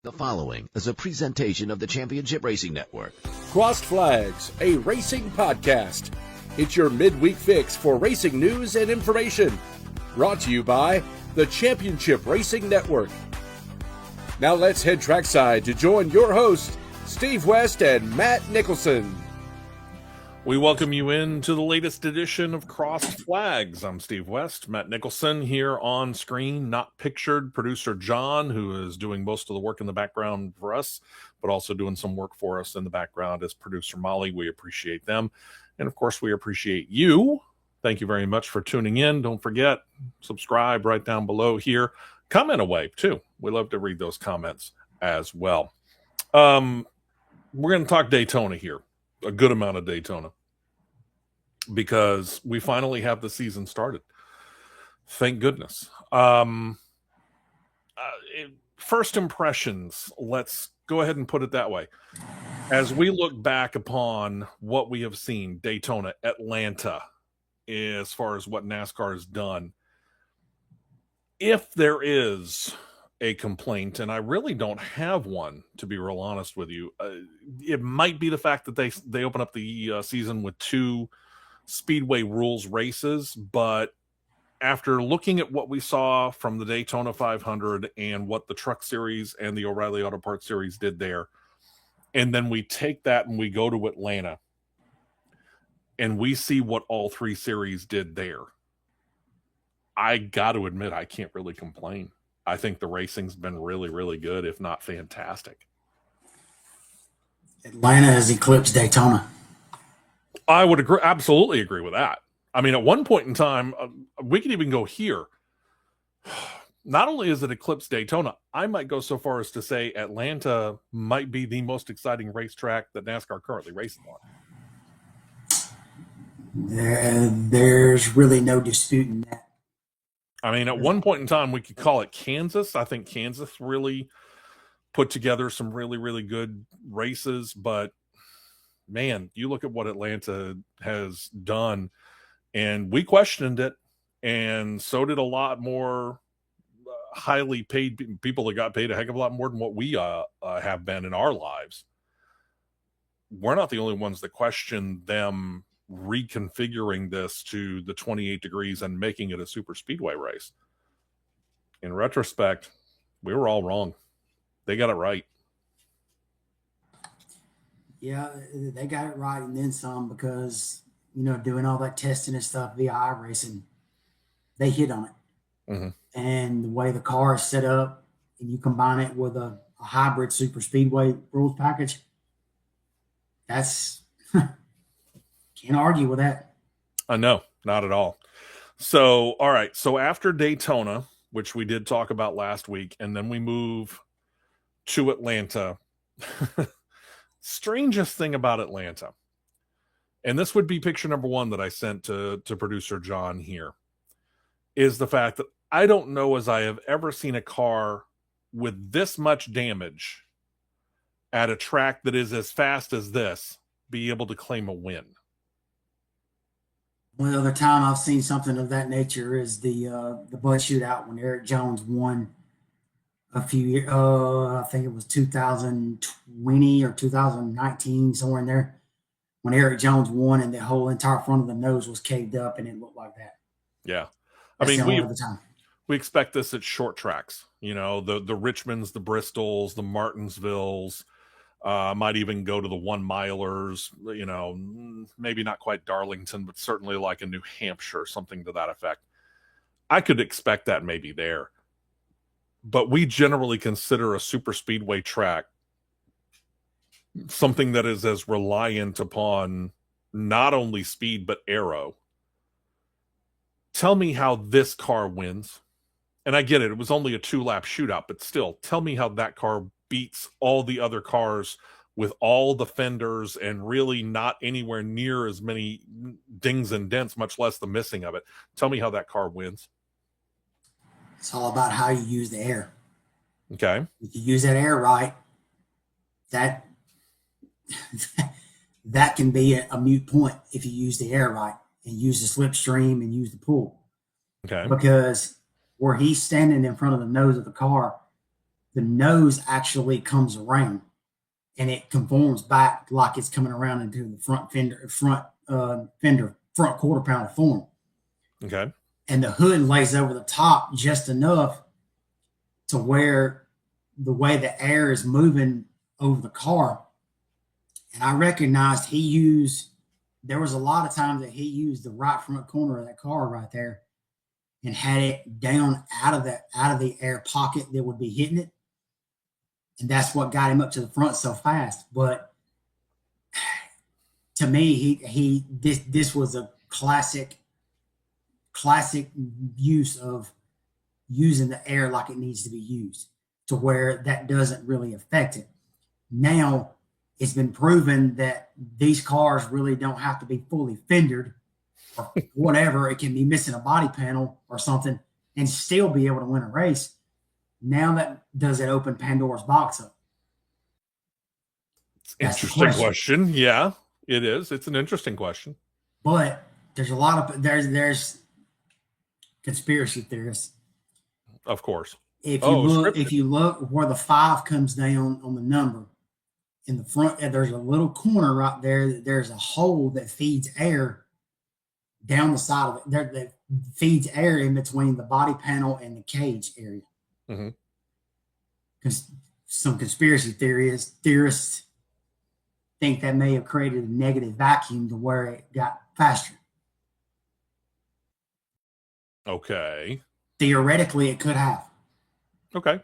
The following is a presentation of the Championship Racing Network. Crossed Flags, a racing podcast. It's your midweek fix for racing news and information. Brought to you by the Championship Racing Network. Now let's head trackside to join your hosts, Steve West and Matt Nicholson. We welcome you into the latest edition of Crossed Flags. I'm Steve West. Matt Nicholson here on screen, not pictured. Producer John, who is doing most of the work in the background for us, but also doing some work for us in the background, is producer Molly. We appreciate them. And of course, we appreciate you. Thank you very much for tuning in. Don't forget, subscribe right down below here. Comment away, too. We love to read those comments as well. We're going to talk Daytona here. A good amount of Daytona, because we finally have the season started. Thank goodness. First impressions, let's go ahead and put it that way. As we look back upon what we have seen, Daytona, Atlanta, as far as what NASCAR has done, if there is a complaint, and I really don't have one, to be real honest with you. It might be the fact that they open up the season with 2 Speedway rules races, but after looking at what we saw from the Daytona 500 and what the Truck Series and the O'Reilly Auto Parts Series did there, and then we take that and we go to Atlanta, and we see what all 3 series did there, I got to admit I can't really complain. I think the racing's been really, really good, if not fantastic. Atlanta has eclipsed Daytona. I would absolutely agree with that. I mean, at one point in time, we could even go here. Not only is it eclipsed Daytona, I might go so far as to say Atlanta might be the most exciting racetrack that NASCAR currently races on. There's really no disputing that. I mean, at one point in time, we could call it Kansas. I think Kansas really put together some really, really good races. But, man, you look at what Atlanta has done, and we questioned it, and so did a lot more highly paid people that got paid a heck of a lot more than what we have been in our lives. We're not the only ones that question them reconfiguring this to the 28 degrees and making it a super speedway race. In retrospect, we were all wrong. They got it right. Yeah, they got it right and then some, because, doing all that testing and stuff via iRacing, they hit on it. Mm-hmm. And the way the car is set up, and you combine it with a hybrid super speedway rules package, that's can't argue with that. No, not at all. So, all right. So after Daytona, which we did talk about last week, and then we move to Atlanta. Strangest thing about Atlanta, and this would be picture number 1 that I sent to producer John here, is the fact that I don't know as I have ever seen a car with this much damage at a track that is as fast as this be able to claim a win. Well, the time I've seen something of that nature is the Bud Shootout when Eric Jones won a few years. I think it was 2020 or 2019, somewhere in there, when Eric Jones won and the whole entire front of the nose was caved up and it looked like that. Yeah, That's I mean, the time. We expect this at short tracks. The Richmonds, the Bristols, the Martinsvilles. Might even go to the 1 milers, maybe not quite Darlington, but certainly like a New Hampshire, something to that effect. I could expect that maybe there. But we generally consider a super speedway track something that is as reliant upon not only speed, but aero. Tell me how this car wins. And I get it. It was only a 2-lap shootout, but still, tell me how that car beats all the other cars with all the fenders and really not anywhere near as many dings and dents, much less the missing of it. Tell me how that car wins. It's all about how you use the air. Okay. If you use that air right, that can be a moot point if you use the air right and use the slipstream and use the pull. Okay. Because where he's standing in front of the nose of the car, the nose actually comes around and it conforms back like it's coming around into the front quarter panel form. Okay. And the hood lays over the top just enough to where the way the air is moving over the car. And I recognized there was a lot of times that he used the right front corner of that car right there and had it down out of the air pocket that would be hitting it. And that's what got him up to the front so fast. But to me, this was a classic use of using the air like it needs to be used to where that doesn't really affect it. Now it's been proven that these cars really don't have to be fully fendered or whatever. It can be missing a body panel or something and still be able to win a race. Now does it open Pandora's box up? That's interesting question. Yeah, it is. It's an interesting question. But there's a lot of there's conspiracy theorists. Of course. If you look where the 5 comes down on the number in the front, there's a little corner right there. There's a hole that feeds air down the side of it. That feeds air in between the body panel and the cage area. Because some conspiracy theorists think that may have created a negative vacuum to where it got faster. Okay. Theoretically, it could have. Okay.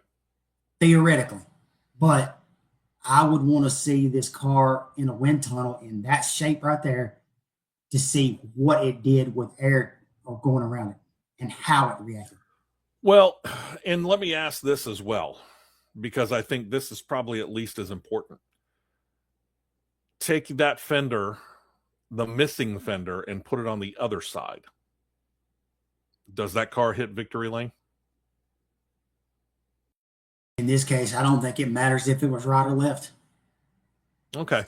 Theoretically. But I would want to see this car in a wind tunnel in that shape right there to see what it did with air going around it and how it reacted. Well, and let me ask this as well, because I think this is probably at least as important. Take that fender, the missing fender, and put it on the other side. Does that car hit victory lane? In this case, I don't think it matters if it was right or left. Okay.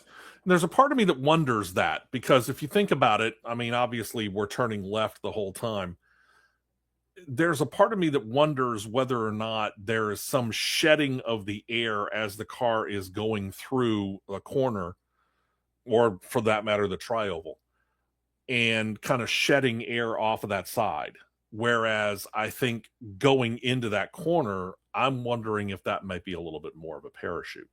There's a part of me that wonders that, because if you think about it, I mean, obviously we're turning left the whole time. There's a part of me that wonders whether or not there is some shedding of the air as the car is going through a corner, or for that matter, the trioval, and kind of shedding air off of that side. Whereas I think going into that corner, I'm wondering if that might be a little bit more of a parachute.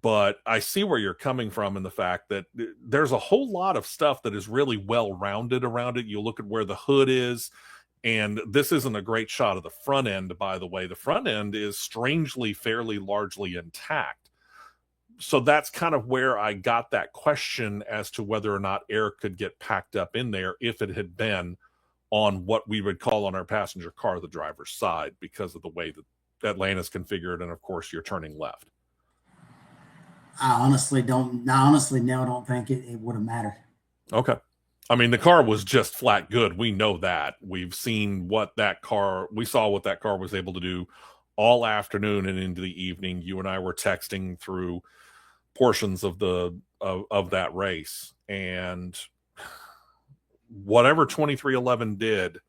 But I see where you're coming from in the fact that there's a whole lot of stuff that is really well-rounded around it. You look at where the hood is, and this isn't a great shot of the front end, by the way. The front end is strangely fairly largely intact. So that's kind of where I got that question as to whether or not air could get packed up in there if it had been on what we would call on our passenger car the driver's side, because of the way that Atlanta's configured, and of course you're turning left. I honestly now don't think it would have mattered. Okay. I mean, the car was just flat good. We know that. We've seen we saw what that car was able to do all afternoon and into the evening. You and I were texting through portions of that race, and whatever 2311 did,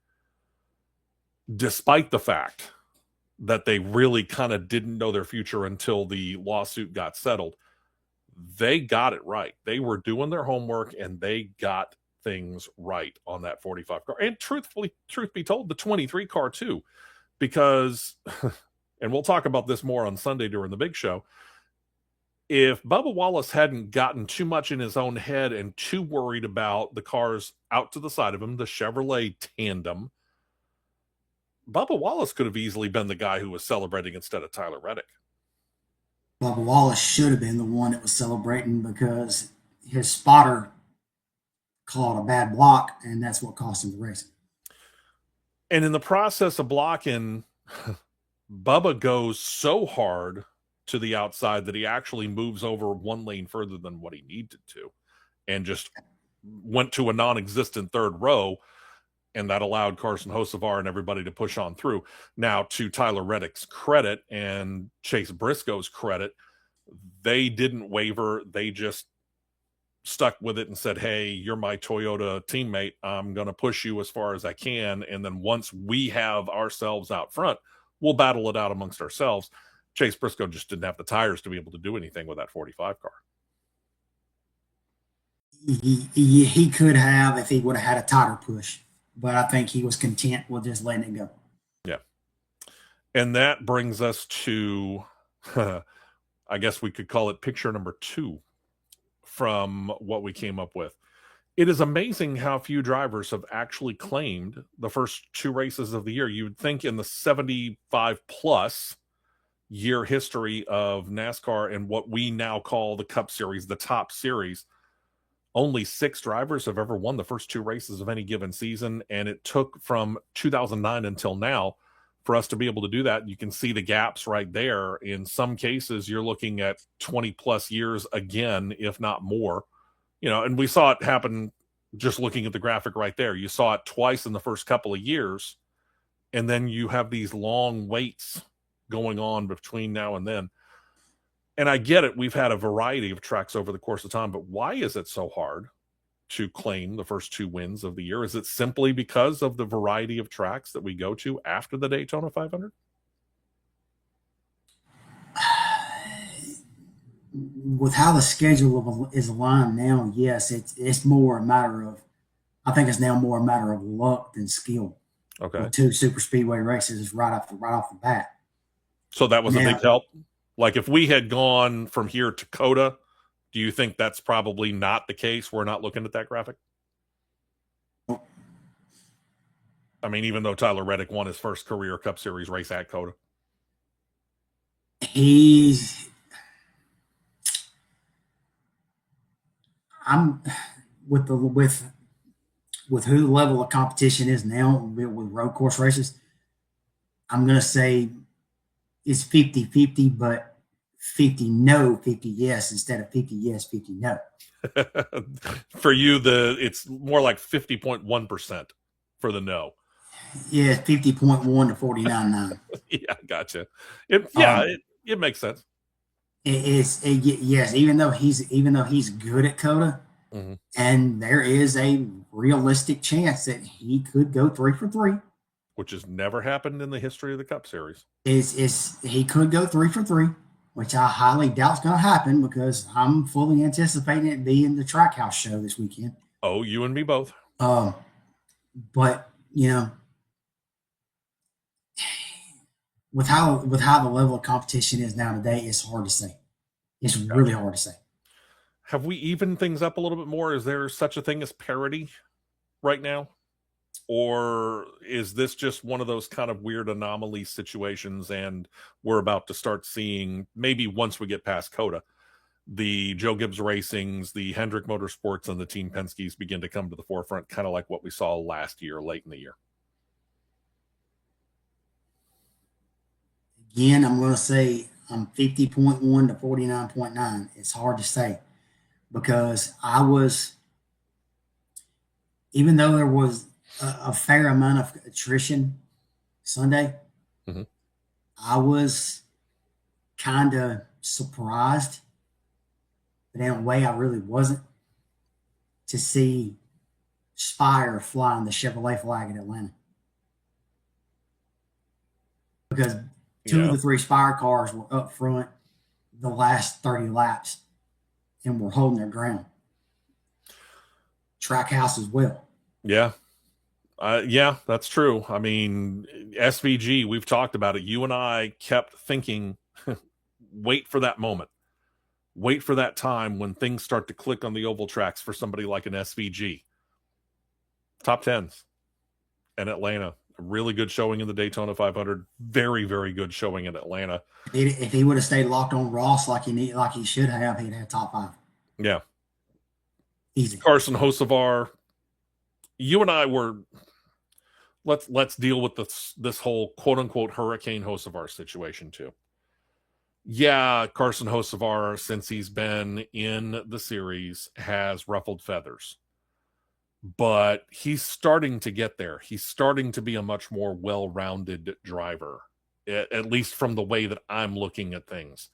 despite the fact that they really kind of didn't know their future until the lawsuit got settled, they got it right. They were doing their homework and they got things right on that 45 car. And truth be told, the 23 car too, because, and we'll talk about this more on Sunday during the big show, if Bubba Wallace hadn't gotten too much in his own head and too worried about the cars out to the side of him, the Chevrolet tandem, Bubba Wallace could have easily been the guy who was celebrating instead of Tyler Reddick. Bubba Wallace should have been the one that was celebrating, because his spotter called a bad block, and that's what cost him the race. And in the process of blocking, Bubba goes so hard to the outside that he actually moves over one lane further than what he needed to, and just went to a non-existent third row, and that allowed Carson Hocevar and everybody to push on through. Now, to Tyler Reddick's credit and Chase Briscoe's credit, they didn't waver. They just stuck with it and said, hey, you're my Toyota teammate. I'm going to push you as far as I can. And then once we have ourselves out front, we'll battle it out amongst ourselves. Chase Briscoe just didn't have the tires to be able to do anything with that 45 car. He could have if he would have had a tighter push, but I think he was content with just letting it go. Yeah. And that brings us to, I guess we could call it picture number 2 from what we came up with. It is amazing how few drivers have actually claimed the first 2 races of the year. You would think in the 75 plus year history of NASCAR and what we now call the Cup Series, the top series, only 6 drivers have ever won the first 2 races of any given season. And it took from 2009 until now for us to be able to do that. You can see the gaps right there. In some cases, you're looking at 20 plus years again, if not more. And we saw it happen just looking at the graphic right there. You saw it twice in the first couple of years, and then you have these long waits going on between now and then. And I get it. We've had a variety of tracks over the course of time, but why is it so hard to claim the first 2 wins of the year? Is it simply because of the variety of tracks that we go to after the Daytona 500? With how the schedule is aligned now, yes, it's more a matter of, I think it's now more a matter of luck than skill. Okay. With 2 super speedway races right off the bat. So that was a big help. Like if we had gone from here to Coda, do you think that's probably not the case? We're not looking at that graphic. I mean, even though Tyler Reddick won his first career Cup Series race at Coda, I'm with who the level of competition is now with road course races. I'm gonna say it's 50-50, but 50 no, 50 yes instead of 50 yes, 50 no. For you, it's more like 50.1% for the no. Yeah, 50.1 to 49.9. Yeah, gotcha. It makes sense. Yes, even though he's good at Coda, mm-hmm. and there is a realistic chance that he could go 3 for 3, which has never happened in the history of the Cup Series. He could go 3 for 3, which I highly doubt is going to happen because I'm fully anticipating it being the Trackhouse show this weekend. Oh, you and me both. But with how the level of competition is now today, it's hard to say. It's really hard to say. Have we evened things up a little bit more? Is there such a thing as parity right now? Or is this just one of those kind of weird anomaly situations and we're about to start seeing, maybe once we get past Coda, the Joe Gibbs Racings, the Hendrick Motorsports, and the Team Penske's begin to come to the forefront, kind of like what we saw last year, late in the year? Again, I'm going to say I'm 50.1 to 49.9. It's hard to say because even though there was a fair amount of attrition Sunday, mm-hmm. I was kind of surprised, but in a way I really wasn't, to see Spire flying the Chevrolet flag at Atlanta. Because 2 of the 3 Spire cars were up front the last 30 laps and were holding their ground. Trackhouse as well. Yeah. Yeah, that's true. I mean, SVG, we've talked about it. You and I kept thinking, wait for that moment. Wait for that time when things start to click on the oval tracks for somebody like an SVG. Top 10s in Atlanta. A really good showing in the Daytona 500. Very, very good showing in Atlanta. If he would have stayed locked on Ross like he should have, he'd have top 5. Yeah. Easy. Carson Hocevar. You and I were... Let's deal with this whole quote-unquote Hurricane Hocevar situation too. Yeah, Carson Hocevar, since he's been in the series, has ruffled feathers. But he's starting to get there. He's starting to be a much more well-rounded driver, at least from the way that I'm looking at things.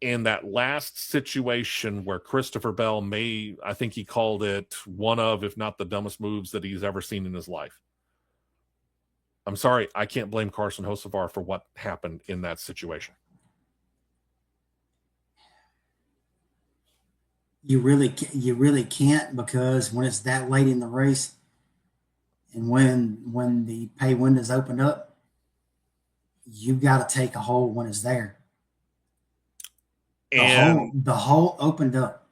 In that last situation where Christopher Bell I think he called it one of, if not the dumbest moves that he's ever seen in his life. I'm sorry, I can't blame Carson Hocevar for what happened in that situation. You really can't, because when it's that late in the race, and when the pay windows open up, you've got to take a hole when it's there. The hole opened up.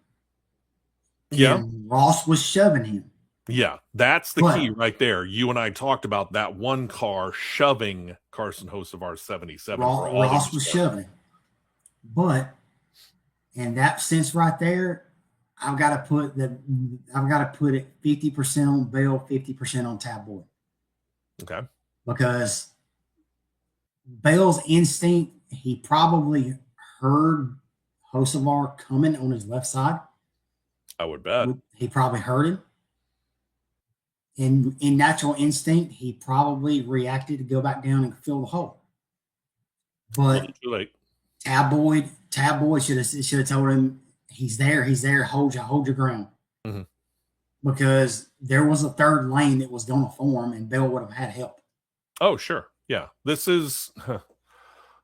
Yeah. And Ross was shoving him. Yeah, that's the key right there. You and I talked about that one car shoving Carson Hocevar's 77. Ross was shoving him. But in that sense right there, I've got to put it 50% on Bell, 50% on Tab Boyd. Okay. Because Bell's instinct, he probably heard Hocevar coming on his left side. I would bet. He probably heard him. In natural instinct, he probably reacted to go back down and fill the hole. But too late. Tab Boyd should have told him, he's there. Hold your ground. Mm-hmm. Because there was a third lane that was going to form, and Bell would have had help. Oh, sure. Yeah. This is,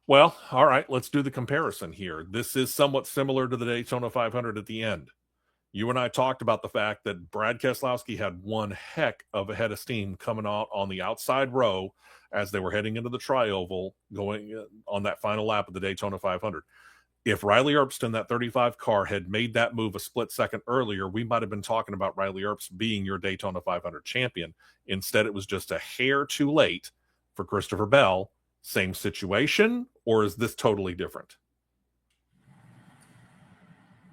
well, all right, let's do the comparison here. This is somewhat similar to the Daytona 500 at the end. You and I talked about the fact that Brad Keselowski had one heck of a head of steam coming out on the outside row as they were heading into the tri-oval going on that final lap of the Daytona 500. If Riley Earpst in that 35 car had made that move a split second earlier, we might have been talking about Riley Earpst being your Daytona 500 champion. Instead, it was just a hair too late for Christopher Bell. Same situation, or is this totally different?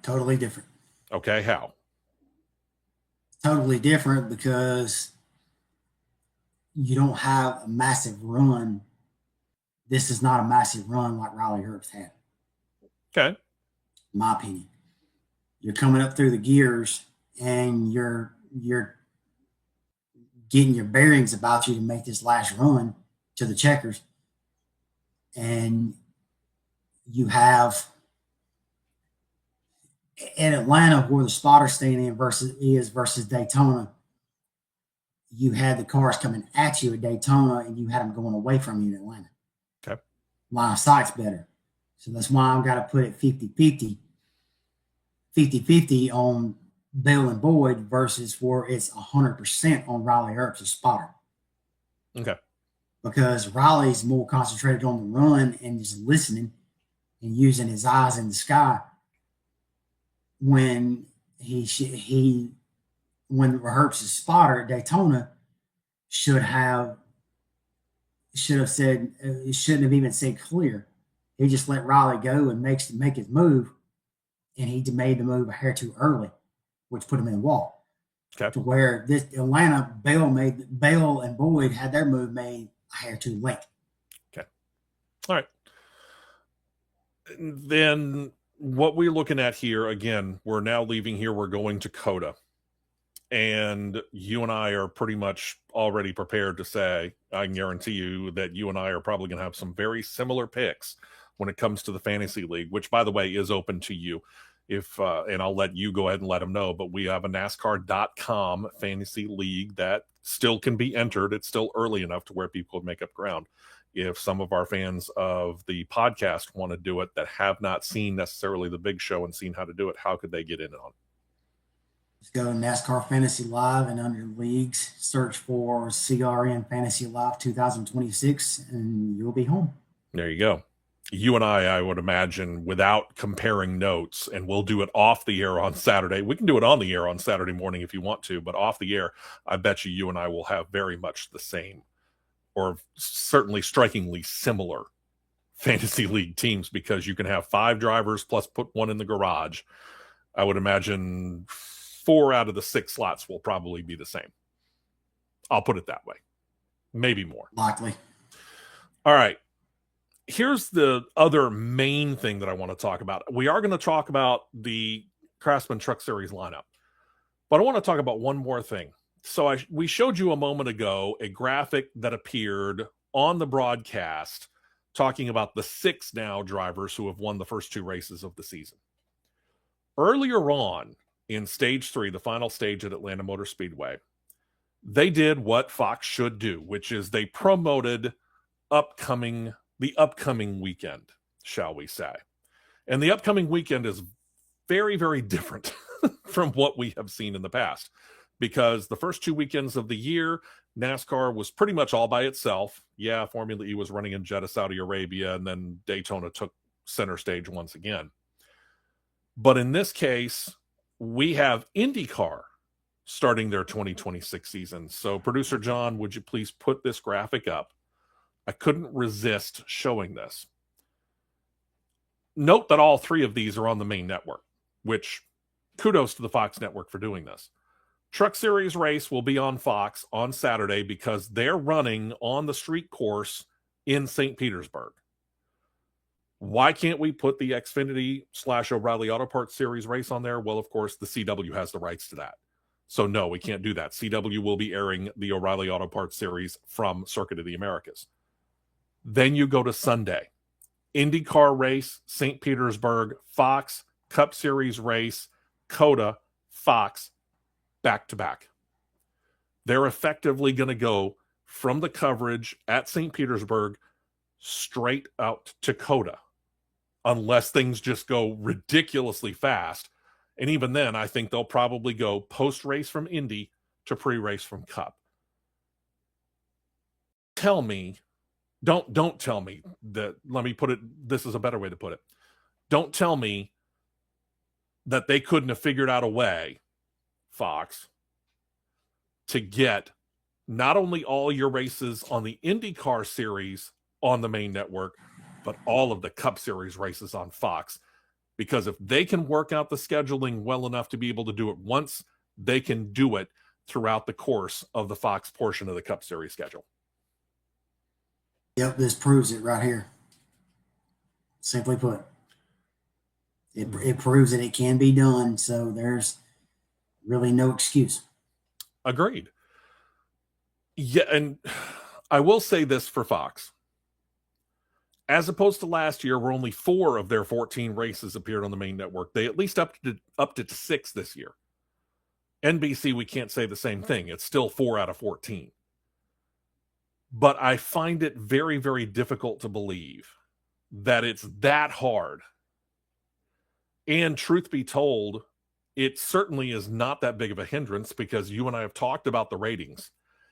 Totally different. Okay, how? Totally different because you don't have a massive run. This is not a massive run like Riley Earpst had. Okay. In my opinion. You're coming up through the gears and you're getting your bearings about you to make this last run to the checkers. And you have in Atlanta, where the spotter standing versus Daytona, you had the cars coming at you at Daytona and you had them going away from you in Atlanta. Okay. Line of sight's better. So that's why I've got to put it 50-50 on Bell and Boyd versus where it's 100% on Riley Earpst's spotter. Okay. Because Riley's more concentrated on the run and just listening and using his eyes in the sky. When when Herbst's spotter at Daytona should have said, it shouldn't have even said clear. He just let Riley go and make his move, and he made the move a hair too early, which put him in the wall. Okay. To where this Atlanta Bell and Boyd had their move made a hair too late. Okay. All right. Then what we're looking at here, again, we're now leaving here. We're going to COTA. And you and I are pretty much already prepared to say, I can guarantee you that you and I are probably going to have some very similar picks when it comes to the fantasy league, which, by the way, is open to you. And I'll let you go ahead and let them know, but we have a NASCAR.com fantasy league that still can be entered. It's still early enough to where people make up ground. If some of our fans of the podcast want to do it that have not seen necessarily the big show and seen how to do it, how could they get in on it? Just go to NASCAR Fantasy Live and under leagues, search for CRN Fantasy Live 2026, and you'll be home. There you go. You and I would imagine, without comparing notes, and we'll do it off the air on Saturday. We can do it on the air on Saturday morning if you want to, but off the air, I bet you and I will have very much the same, or certainly strikingly similar fantasy league teams, because you can have 5 drivers plus put one in the garage. I would imagine 4 out of the 6 slots will probably be the same. I'll put it that way. Maybe more. Likely. All right. Here's the other main thing that I want to talk about. We are going to talk about the Craftsman Truck Series lineup, but I want to talk about one more thing. So we showed you a moment ago a graphic that appeared on the broadcast talking about the 6 now drivers who have won the first 2 races of the season. Earlier on in stage 3, the final stage at Atlanta Motor Speedway, they did what Fox should do, which is they promoted the upcoming weekend, shall we say. And the upcoming weekend is very, very different from what we have seen in the past, because the first 2 weekends of the year, NASCAR was pretty much all by itself. Yeah, Formula E was running in Jeddah, Saudi Arabia, and then Daytona took center stage once again. But in this case, we have IndyCar starting their 2026 season. So, producer John, would you please put this graphic up? I couldn't resist showing this. Note that all 3 of these are on the main network, which kudos to the Fox network for doing this. Truck Series race will be on Fox on Saturday because they're running on the street course in St. Petersburg. Why can't we put the Xfinity / O'Reilly Auto Parts Series race on there? Well, of course, the CW has the rights to that. So no, we can't do that. CW will be airing the O'Reilly Auto Parts Series from Circuit of the Americas. Then you go to Sunday. IndyCar race, St. Petersburg, Fox, Cup Series race, COTA, Fox, back to back. They're effectively going to go from the coverage at St. Petersburg straight out to COTA, unless things just go ridiculously fast. And even then, I think they'll probably go post-race from Indy to pre-race from Cup. Tell me, don't tell me that, let me put it, this is a better way to put it. Don't tell me that they couldn't have figured out a way, Fox, to get not only all your races on the IndyCar series on the main network, but all of the Cup Series races on Fox. Because if they can work out the scheduling well enough to be able to do it once, they can do it throughout the course of the Fox portion of the Cup Series schedule. Yep, this proves it right here. Simply put, it proves that it can be done. So there's really no excuse. Agreed. Yeah, and I will say this for Fox. As opposed to last year, where only 4 of their 14 races appeared on the main network, they at least upped to 6 this year. NBC, we can't say the same thing. It's still 4 out of 14. But I find it very, very difficult to believe that it's that hard. And truth be told, it certainly is not that big of a hindrance, because you and I have talked about the ratings.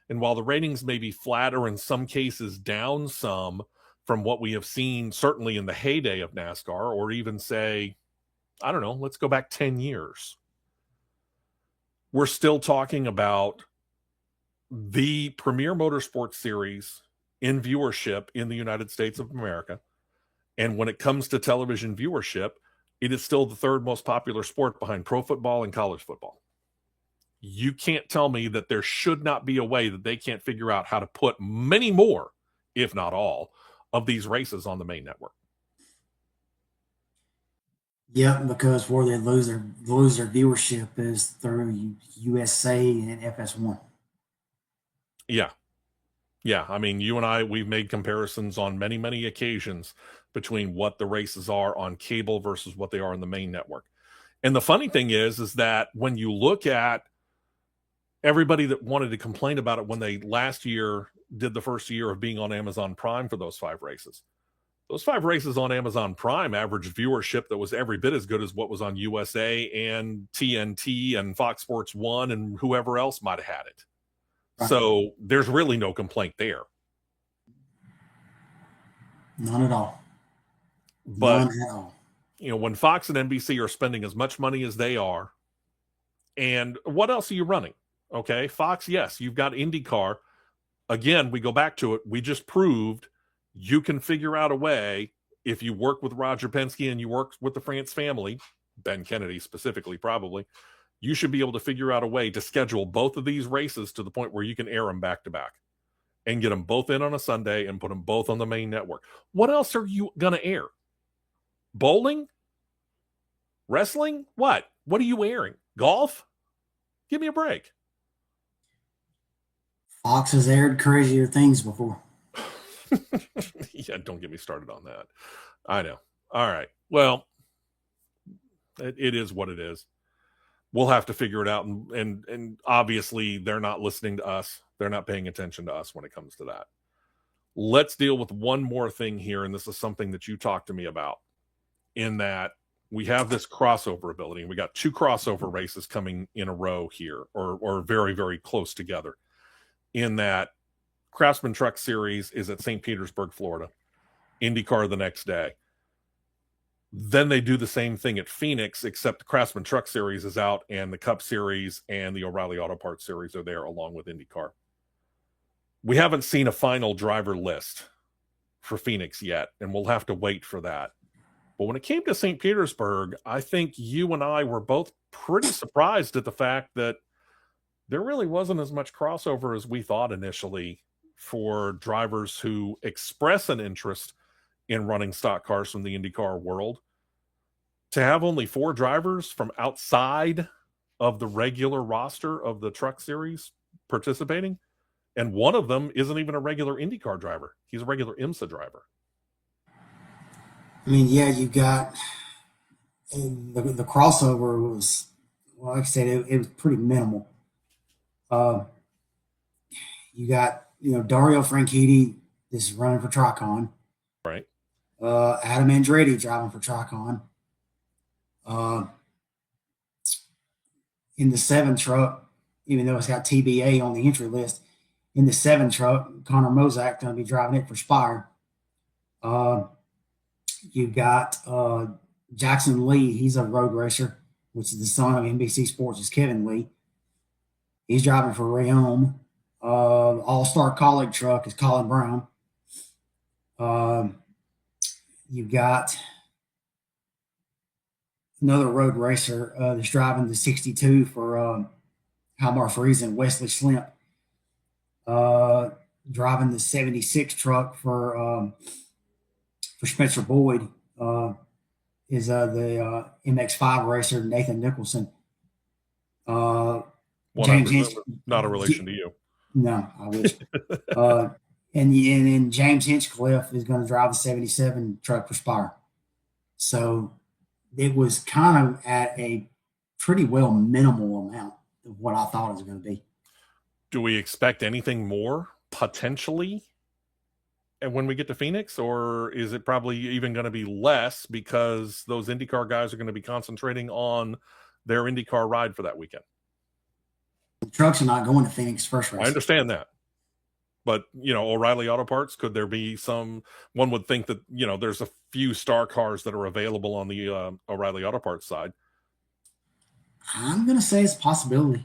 And while the ratings may be flat or in some cases down some from what we have seen, certainly in the heyday of NASCAR, or even say, I don't know, let's go back 10 years. We're still talking about the premier motorsports series in viewership in the United States of America. And when it comes to television viewership, it is still the 3rd most popular sport behind pro football and college football. You can't tell me that there should not be a way that they can't figure out how to put many more, if not all, of these races on the main network. Yeah, because where they lose their viewership is through USA and FS1. Yeah. Yeah. I mean, you and I, we've made comparisons on many, many occasions between what the races are on cable versus what they are on the main network. And the funny thing is that when you look at everybody that wanted to complain about it when they last year did the first year of being on Amazon Prime for those 5 races. Those 5 races on Amazon Prime averaged viewership that was every bit as good as what was on USA and TNT and Fox Sports 1 and whoever else might have had it. Right. So there's really no complaint there. None at all. But, None at all. You know, when Fox and NBC are spending as much money as they are, and what else are you running? Okay, Fox, yes, you've got IndyCar. Again, we go back to it. We just proved you can figure out a way, if you work with Roger Penske and you work with the France family, Ben Kennedy specifically probably, you should be able to figure out a way to schedule both of these races to the point where you can air them back to back and get them both in on a Sunday and put them both on the main network. What else are you going to air? Bowling? Wrestling? What? What are you airing? Golf? Give me a break. Fox has aired crazier things before. Yeah, don't get me started on that. I know. All right. Well, it is what it is. we'll have to figure it out. And obviously they're not listening to us. They're not paying attention to us when it comes to that. Let's deal with one more thing here. And this is something that you talked to me about, in that we have this crossover ability, and we got 2 crossover races coming in a row here, or very, very close together, in that Craftsman Truck Series is at St. Petersburg, Florida, IndyCar the next day. Then they do the same thing at Phoenix, except the Craftsman Truck Series is out and the Cup Series and the O'Reilly Auto Parts Series are there along with IndyCar. We haven't seen a final driver list for Phoenix yet, and we'll have to wait for that. But when it came to St. Petersburg, I think you and I were both pretty surprised at the fact that there really wasn't as much crossover as we thought initially for drivers who express an interest in running stock cars from the IndyCar world. To have only 4 drivers from outside of the regular roster of the Truck Series participating, and one of them isn't even a regular IndyCar driver. He's a regular IMSA driver. I mean, yeah, you got the crossover was, well, like I said, it was pretty minimal. You got, Dario Franchitti is running for Tricon. Right. Adam Andretti driving for Tricon. In the 7 truck, even though it's got TBA on the entry list, in the 7 truck, Connor Mozak going to be driving it for Spire. You got Jackson Lee. He's a road racer, which is the son of NBC Sports' Kevin Lee. He's driving for Rayom. All-Star Colleague truck is Colin Brown. You got another road racer that's driving the 62 for Halmar Friesen, Wesley Slimp. Driving the 76 truck for Spencer Boyd is the MX5 racer Nathan Nicholson. James Hinch, not a relation to you. No, I wish. And James Hinchcliffe is going to drive the 77 truck for Spire. So it was kind of at a pretty well minimal amount of what I thought it was going to be. Do we expect anything more potentially and when we get to Phoenix, or is it probably even going to be less because those IndyCar guys are going to be concentrating on their IndyCar ride for that weekend? The trucks are not going to Phoenix first race. I understand that. But, O'Reilly Auto Parts, could there be one would think that, there's a few star cars that are available on the O'Reilly Auto Parts side. I'm going to say it's a possibility.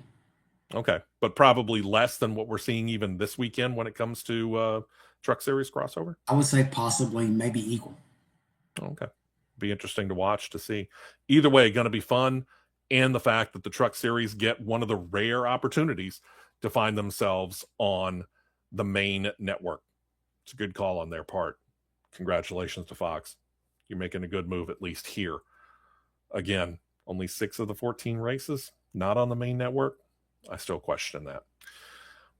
Okay. But probably less than what we're seeing even this weekend when it comes to Truck Series crossover? I would say possibly, maybe equal. Okay. Be interesting to watch, to see. Either way, going to be fun. And the fact that the Truck Series get one of the rare opportunities to find themselves on the main network. It's a good call on their part. Congratulations to Fox. You're making a good move, at least here. Again, only 6 of the 14 races not on the main network. I still question that.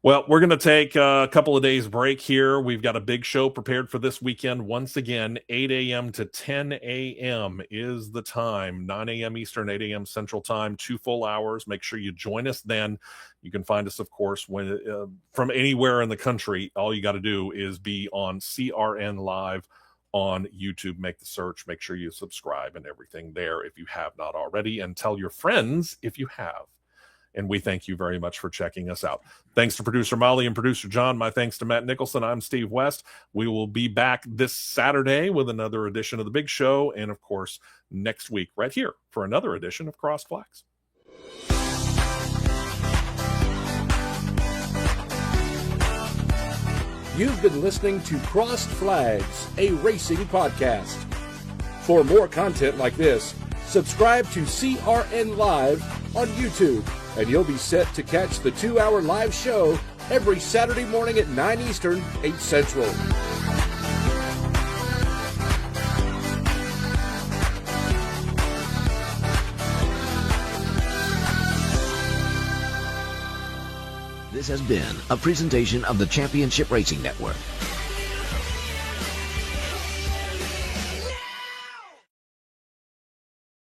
Well, we're going to take a couple of days break here. We've got a big show prepared for this weekend. Once again, 8 a.m. to 10 a.m. is the time. 9 a.m. Eastern, 8 a.m. Central Time, 2 full hours. Make sure you join us then. You can find us, of course, from anywhere in the country. All you got to do is be on CRN Live on YouTube. Make the search. Make sure you subscribe and everything there if you have not already. And tell your friends if you have. And we thank you very much for checking us out. Thanks to producer Molly and producer John. My thanks to Matt Nicholson. I'm Steve West. We will be back this Saturday with another edition of The Big Show. And, of course, next week right here for another edition of Crossed Flags. You've been listening to Crossed Flags, a racing podcast. For more content like this, subscribe to CRN Live on YouTube, and you'll be set to catch the 2-hour live show every Saturday morning at 9 Eastern, 8 Central. This has been a presentation of the Championship Racing Network.